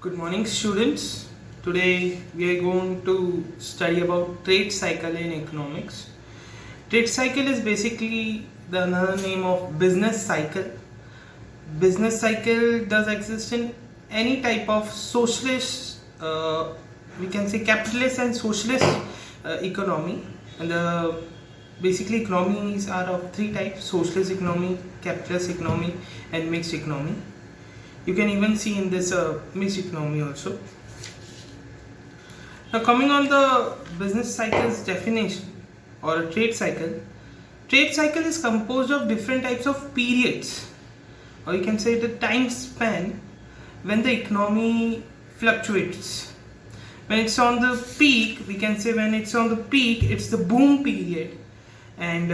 Good morning, students. Today we are going to study about trade cycle in economics. Trade cycle is basically the another name of business cycle. Business cycle does exist in any type of socialist, we can say capitalist and socialist economy. And basically economies are of three types: socialist economy, capitalist economy, and mixed economy. You can even see in this mixed economy also. Now coming on the business cycle's definition or a trade cycle is composed of different types of periods, or you can say the time span when the economy fluctuates. When it's on the peak, we can say when it's on the peak, it's the boom period, and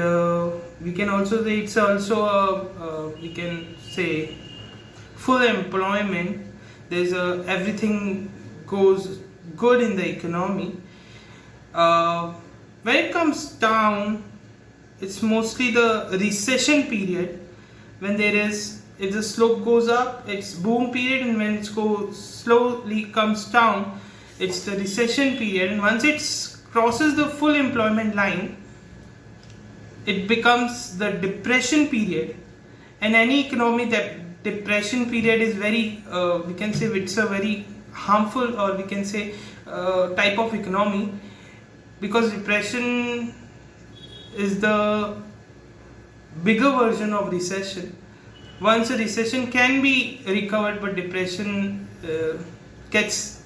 we can also say it's also we can say full employment. There's everything goes good in the economy. When it comes down, it's mostly the recession period. When there is, if the slope goes up, it's boom period, and when it slowly comes down, it's the recession period. And once it crosses the full employment line, it becomes the depression period. And any economy that depression period is very we can say it's a very harmful, or we can say type of economy, because depression is the bigger version of recession. Once a recession can be recovered, but depression gets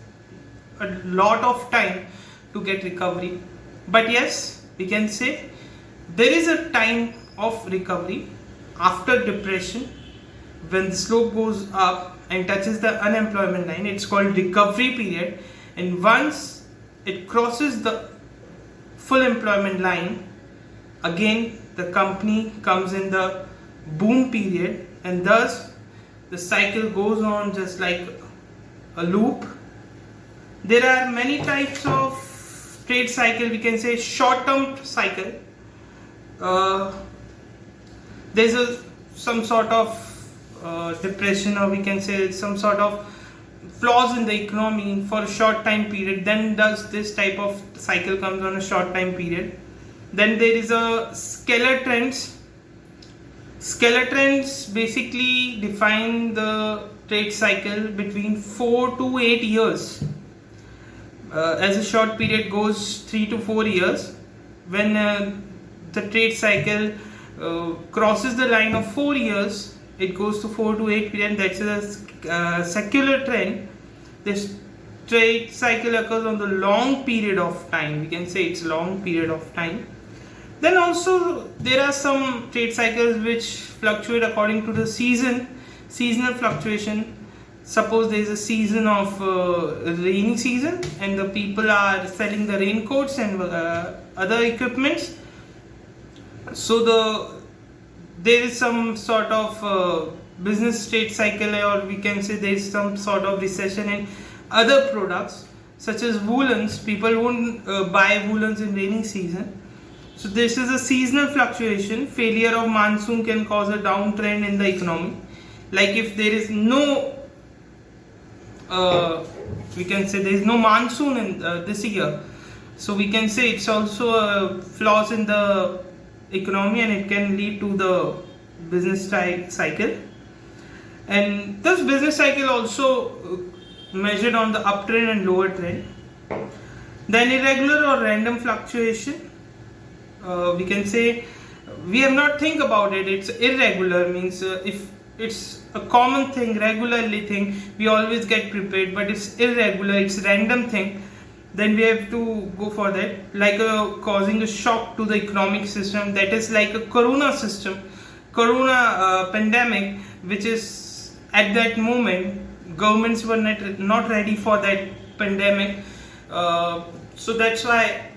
a lot of time to get recovery. But yes, we can say there is a time of recovery after depression. When the slope goes up and touches the unemployment line, it's called recovery period. And once it crosses the full employment line, again the company comes in the boom period, and thus the cycle goes on just like a loop. There are many types of trade cycle. We can say short-term cycle. There's some sort of depression, or we can say some sort of flaws in the economy for a short time period. Then does this type of cycle comes on a short time period. Then there is a scalar trends. Scalar trends basically define the trade cycle between 4 to 8 years. As a short period goes 3 to 4 years. When the trade cycle crosses the line of 4 years, it goes to 4 to 8 period. That's a secular trend. This trade cycle occurs on the long period of time. We can say it's long period of time. Then also there are some trade cycles which fluctuate according to the seasonal fluctuation. Suppose there is a season of rainy season, and the people are selling the raincoats and other equipments. So there is some sort of business trade cycle, or we can say there is some sort of recession in other products such as woolens. People won't buy woolens in rainy season. So this is a seasonal fluctuation. Failure of monsoon can cause a downtrend in the economy. Like if there is no we can say there is no monsoon in this year, so we can say it's also a flaws in the economy, and it can lead to the business cycle. And this business cycle also measured on the uptrend and lower trend. Then irregular or random fluctuation, we can say we have not think about it. It's irregular means if it's a common thing, regularly thing, we always get prepared, but it's irregular, it's random thing, then we have to go for that, like causing a shock to the economic system. That is like a corona pandemic, which is at that moment governments were not ready for that pandemic. So that's why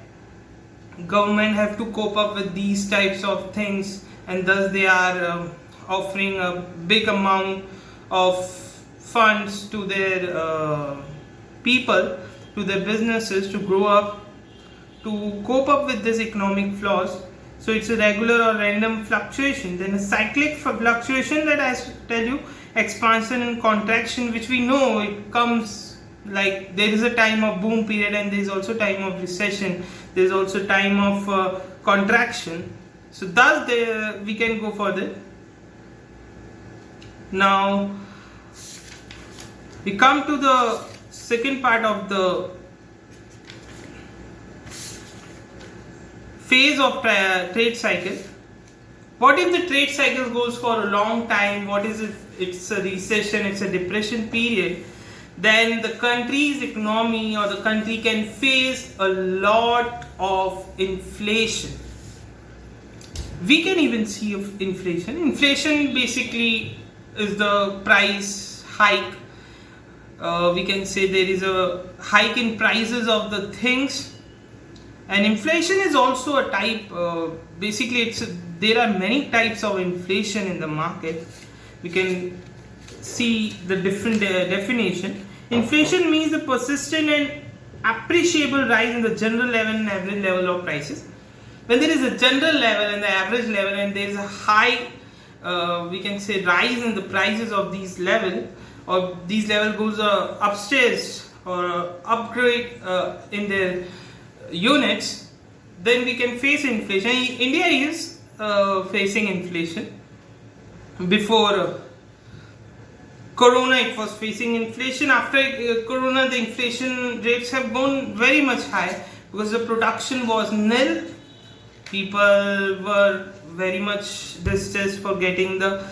government have to cope up with these types of things, and thus they are offering a big amount of funds to their people, to their businesses, to grow up, to cope up with this economic flaws. So it's a regular or random fluctuation. Then a cyclic fluctuation, that I tell you, expansion and contraction, which we know it comes Like there is a time of boom period and there is also time of recession. There is also time of contraction. So thus we can go further. Now we come to the second part of the phase of trade cycle. What if the trade cycle goes for a long time? What is it? It's a recession, it's a depression period. Then the country's economy or the country can face a lot of inflation. We can even see inflation. Inflation basically is the price hike. We can say there is a hike in prices of the things, and inflation is also a type. Basically, there are many types of inflation in the market. We can see the different definition. Inflation means the persistent and appreciable rise in the general level and average level of prices. When there is a general level and the average level, and there is a high, we can say, rise in the prices of these level, or these level goes upstairs or upgrade in their units, then we can face inflation. India is facing inflation. Before Corona, it was facing inflation. After Corona, the inflation rates have gone very much high because the production was nil. People were very much distressed for getting the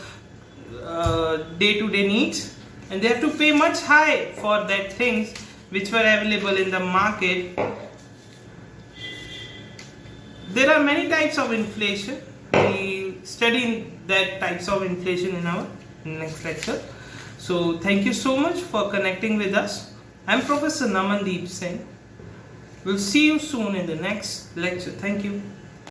day-to-day needs, and they have to pay much high for that things which were available in the market. There are many types of inflation. We study that types of inflation in our next lecture. So thank you so much for connecting with us. I'm Professor Namandeep Singh. We'll see you soon in the next lecture. Thank you.